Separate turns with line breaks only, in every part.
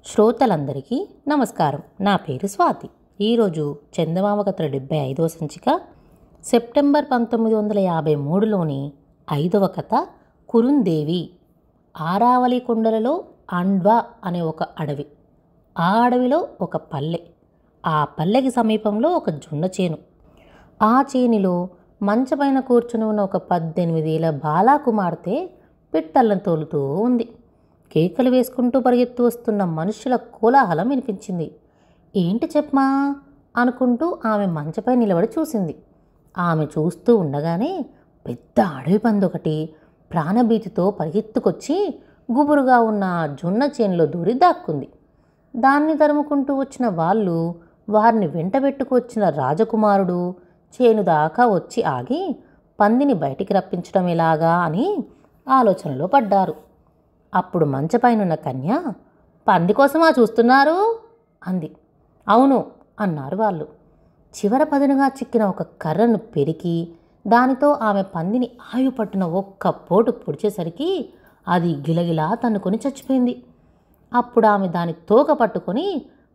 శ్రోతలందరికీ నమస్కారం. నా పేరు స్వాతి. ఈరోజు చందమామ కథల 75వ సంచిక సెప్టెంబర్ 1953లోని 5వ కథ కురుందేవి. ఆరావళి కొండలలో అండ్వా అనే ఒక అడవి. ఆ అడవిలో ఒక పల్లె. ఆ పల్లెకి సమీపంలో ఒక జొన్న చేను. ఆ చేనిలో మంచపైన కూర్చుని ఉన్న ఒక 18 ఏళ్ల బాలా కుమార్తె పిట్టలను తోలుతూ ఉంది. కేకలు వేసుకుంటూ పరిగెత్తు వస్తున్న మనుషుల కోలాహలం వినిపించింది. ఏంటి చెప్పమా అనుకుంటూ ఆమె మంచపై నిలబడి చూసింది. ఆమె చూస్తూ ఉండగానే పెద్ద అడవి పందొకటి ప్రాణభీతితో పరిగెత్తుకొచ్చి గుబురుగా ఉన్న జొన్న చేనులో దూరి దాక్కుంది. దాన్ని తరుముకుంటూ వచ్చిన వాళ్ళు వారిని వెంటబెట్టుకొచ్చిన రాజకుమారుడు చేను దాకా వచ్చి ఆగి పందిని బయటికి రప్పించడం ఎలాగా అని ఆలోచనలో పడ్డారు. అప్పుడు మంచపైనున్న కన్య, పంది కోసమా చూస్తున్నారు అంది. అవును అన్నారు వాళ్ళు. చివర పదునుగా చిక్కిన ఒక కర్రను పెరికి దానితో ఆమె పందిని ఆయుపట్టున ఒక్క పోటు పొడిచేసరికి అది గిలగిలా తన్నుకొని చచ్చిపోయింది. అప్పుడు ఆమె దాని తోక పట్టుకొని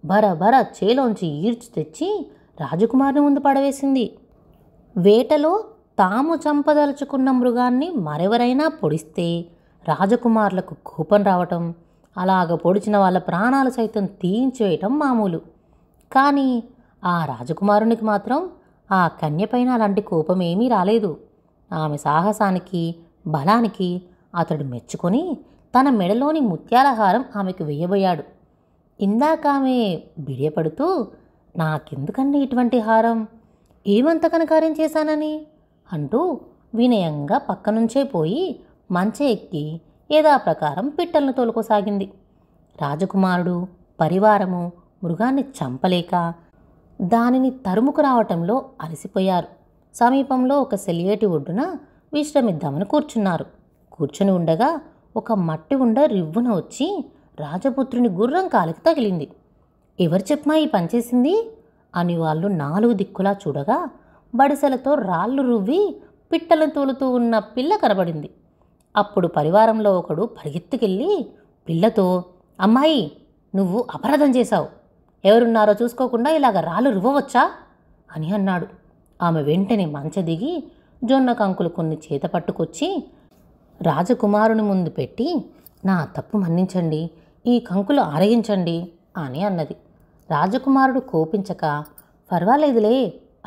బరబర చేలోంచి ఈడ్చి తెచ్చి రాజకుమారుని ముందు పడవేసింది. వేటలో తాము చంపదలుచుకున్న మృగాన్ని మరెవరైనా పొడిస్తే రాజకుమారులకు కోపం రావటం, అలాగ పొడిచిన వాళ్ళ ప్రాణాలు సైతం తీయించివేయటం మామూలు. కానీ ఆ రాజకుమారునికి మాత్రం ఆ కన్యపైన అలాంటి కోపం ఏమీ రాలేదు. ఆమె సాహసానికి, బలానికి అతడు మెచ్చుకొని తన మెడలోని ముత్యాల హారం ఆమెకు వేయబోయాడు. ఇందాక ఆమె బిడియపడుతూ, నాకెందుకండి ఇటువంటి హారం, ఏమంత కనకార్యం చేశానని అంటూ వినయంగా పక్కనుంచే పోయి మంచె ఎక్కి యథాప్రకారం పిట్టలను తోలుకోసాగింది. రాజకుమారుడు పరివారము మృగాన్ని చంపలేక దానిని తరుముకు రావటంలో అలసిపోయారు. సమీపంలో ఒక సెలియేటి ఒడ్డున విశ్రమిద్దామని కూర్చున్నారు. కూర్చుని ఉండగా ఒక మట్టి ఉండ రివ్వున వచ్చి రాజపుత్రుని గుర్రం కాలికి తగిలింది. ఎవరు చెప్పమా ఈ పనిచేసింది అని వాళ్ళు 4 దిక్కులా చూడగా బడిసెలతో రాళ్ళు రువ్వి పిట్టలను తోలుతూ ఉన్న పిల్ల కనబడింది. అప్పుడు పరివారంలో ఒకడు పరిగెత్తుకెళ్ళి పిల్లతో, అమ్మాయి నువ్వు అపరాధం చేశావు, ఎవరున్నారో చూసుకోకుండా ఇలాగ రాళ్ళు రువ్వవచ్చా అని అన్నాడు. ఆమె వెంటనే మంచె దిగి జొన్న కంకులు కొన్ని చేత పట్టుకొచ్చి రాజకుమారుని ముందు పెట్టి, నా తప్పు మన్నించండి, ఈ కంకులు ఆరగించండి అని అన్నది. రాజకుమారుడు కోపించక పర్వాలేదులే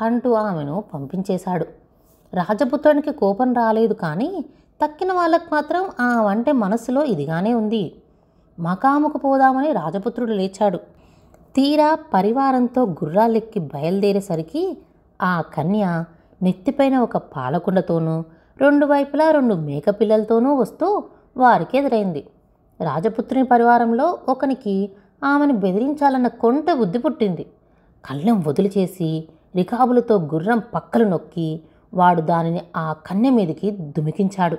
అంటూ ఆమెను పంపించేశాడు. రాజపుత్రునికి కోపం రాలేదు, కానీ తక్కిన వాళ్ళకు మాత్రం ఆ వంటే మనస్సులో ఇదిగానే ఉంది. మకాముకు పోదామని రాజపుత్రుడు లేచాడు. తీరా పరివారంతో గుర్రాలెక్కి బయలుదేరేసరికి ఆ కన్య నెత్తిపైన ఒక పాలకుండతోనూ 2 వైపులా 2 మేకపిల్లలతోనూ వస్తూ వారికి ఎదురైంది. రాజపుత్రుని పరివారంలో ఒకనికి ఆమెను బెదిరించాలన్న కొంట బుద్ధి పుట్టింది. కళ్ళెం వదిలిచేసి రికాబులతో గుర్రం పక్కలు నొక్కి వాడు దానిని ఆ కన్య మీదికి దుమికించాడు.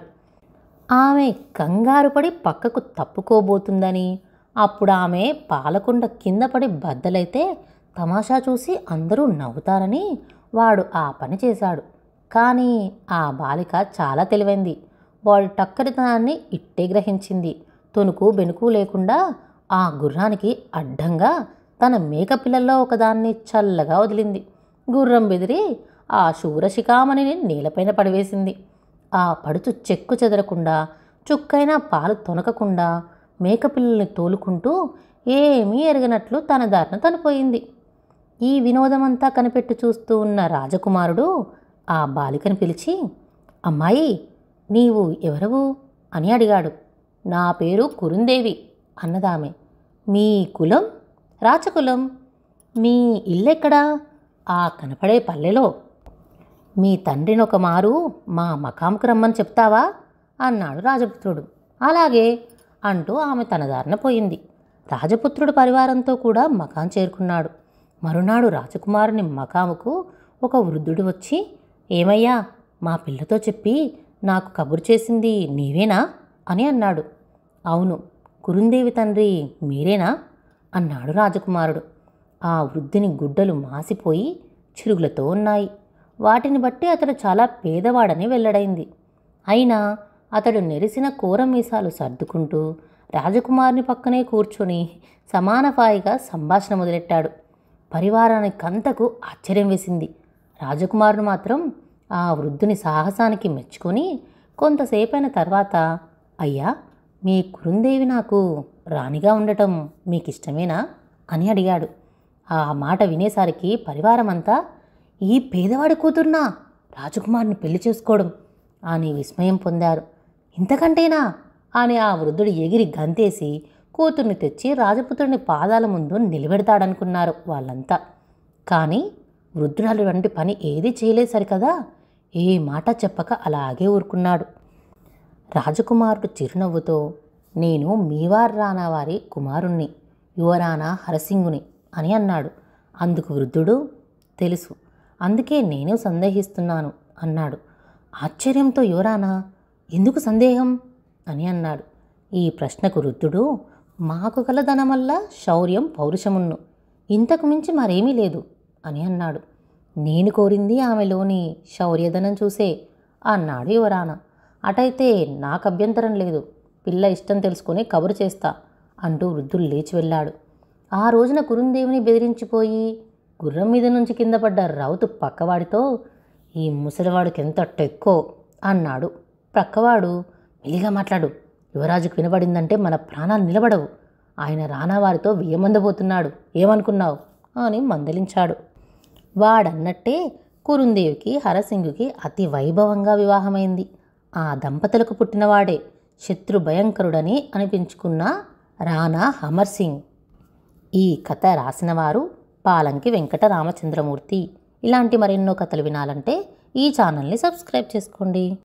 ఆమె కంగారుపడి పక్కకు తప్పుకోబోతుందని, అప్పుడు ఆమె పాలకుండ కింద పడి బద్దలైతే తమాషా చూసి అందరూ నవ్వుతారని వాడు ఆ పని చేశాడు. కానీ ఆ బాలిక చాలా తెలివైంది. వాడి టక్కరితనాన్ని ఇట్టే గ్రహించింది. తొనుకు బెనుకు లేకుండా ఆ గుర్రానికి అడ్డంగా తన మేకపిల్లల్లో ఒకదాన్ని చల్లగా వదిలింది. గుర్రం బెదిరి ఆ శూరశిఖామణిని నేలపైన పడివేసింది. ఆ పడుచు చెక్కు చెదరకుండా, చుక్కైనా పాలు తొనకకుండా మేకపిల్లల్ని తోలుకుంటూ ఏమీ ఎరగనట్లు తన దారిన తనిపోయింది. ఈ వినోదమంతా కనిపెట్టి చూస్తూ ఉన్న రాజకుమారుడు ఆ బాలికను పిలిచి, అమ్మాయి నీవు ఎవరవు అని అడిగాడు. నా పేరు కురుందేవి అన్నదామె. మీ కులం? రాచకులం. మీ ఇల్లెక్కడా? ఆ కనపడే పల్లెలో. మీ తండ్రిని ఒక మారు మా మకాంకు రమ్మని చెప్తావా అన్నాడు రాజపుత్రుడు. అలాగే అంటూ ఆమె తన దారిన పోయింది. రాజపుత్రుడు పరివారంతో కూడా మకాం చేరుకున్నాడు. మరునాడు రాజకుమారుని మకాముకు ఒక వృద్ధుడు వచ్చి, ఏమయ్యా, మా పిల్లతో చెప్పి నాకు కబురు చేసింది నీవేనా అని అన్నాడు. అవును, కురుందేవి తండ్రి మీరేనా అన్నాడు రాజకుమారుడు. ఆ వృద్ధుని గుడ్డలు మాసిపోయి చిరుగులతో ఉన్నాయి. వాటిని బట్టి అతడు చాలా పేదవాడని వెల్లడైంది. అయినా అతడు నెరిసిన కూర మీసాలు సర్దుకుంటూ రాజకుమారుని పక్కనే కూర్చొని సమానపాయిగా సంభాషణ మొదలెట్టాడు. పరివారానికంతకు ఆశ్చర్యం వేసింది. రాజకుమారుడు మాత్రం ఆ వృద్ధుని సాహసానికి మెచ్చుకొని కొంతసేపైన తర్వాత, అయ్యా, మీ కురుందేవి నాకు రాణిగా ఉండటం మీకు ఇష్టమేనా అని అడిగాడు. ఆ మాట వినేసరికి పరివారమంతా, ఈ పేదవాడి కూతుర్నా రాజకుమారుని పెళ్లి చేసుకోవడం అని విస్మయం పొందారు. ఇంతకంటేనా అని ఆ వృద్ధుడు ఎగిరి గంతేసి కూతుర్ని తెచ్చి రాజపుత్రుని పాదాల ముందు నిలబెడతాడనుకున్నారు వాళ్ళంతా. కానీ వృద్ధుడు వంటి పని ఏదీ చేయలేదు సరికదా. ఏ మాట చెప్పక అలాగే ఊరుకున్నాడు. రాజకుమారుడు చిరునవ్వుతో, నేను మీవార్ రానా వారి కుమారుణ్ణి, యువరాణా హరసింగుని అని అన్నాడు. అందుకు వృద్ధుడు, తెలుసు, అందుకే నేను సందేహిస్తున్నాను అన్నాడు. ఆశ్చర్యంతో యువరాణా, ఎందుకు సందేహం అని అన్నాడు. ఈ ప్రశ్నకు వృద్ధుడు, మాకు గల ధనమల్లా శౌర్యం పౌరుషమున్ను, ఇంతకు మించి మరేమీ లేదు అని అన్నాడు. నేను కోరింది ఆమెలోని శౌర్యధనం చూసే అన్నాడు యువరాణా. అటైతే నాకు అభ్యంతరం లేదు, పిల్ల ఇష్టం తెలుసుకొని కబురు చేస్తా అంటూ వృద్ధుడు లేచి వెళ్ళాడు. ఆ రోజున కురుందేవిని బెదిరించిపోయి గుర్రం మీద నుంచి కింద పడ్డ రౌతు పక్కవాడితో, ఈ ముసలివాడికి ఎంత టెక్కో అన్నాడు. ప్రక్కవాడు, మెల్లిగా మాట్లాడు, యువరాజుకు వినబడిందంటే మన ప్రాణాలు నిలబడవు, ఆయన రానావారితో వియ్యమందబోతున్నాడు, ఏమనుకున్నావు అని మందలించాడు. వాడన్నట్టే కురుందేవికి హరసింగుకి అతి వైభవంగా వివాహమైంది. ఆ దంపతులకు పుట్టినవాడే శత్రు భయంకరుడని అనిపించుకున్న రాణా అమర్సింగ్. ఈ కథ రాసినవారు పాలంకి వెంకట రామచంద్రమూర్తి. ఇలాంటి మరెన్నో కథలు వినాలంటే ఈ ఛానల్ని సబ్స్క్రైబ్ చేసుకోండి.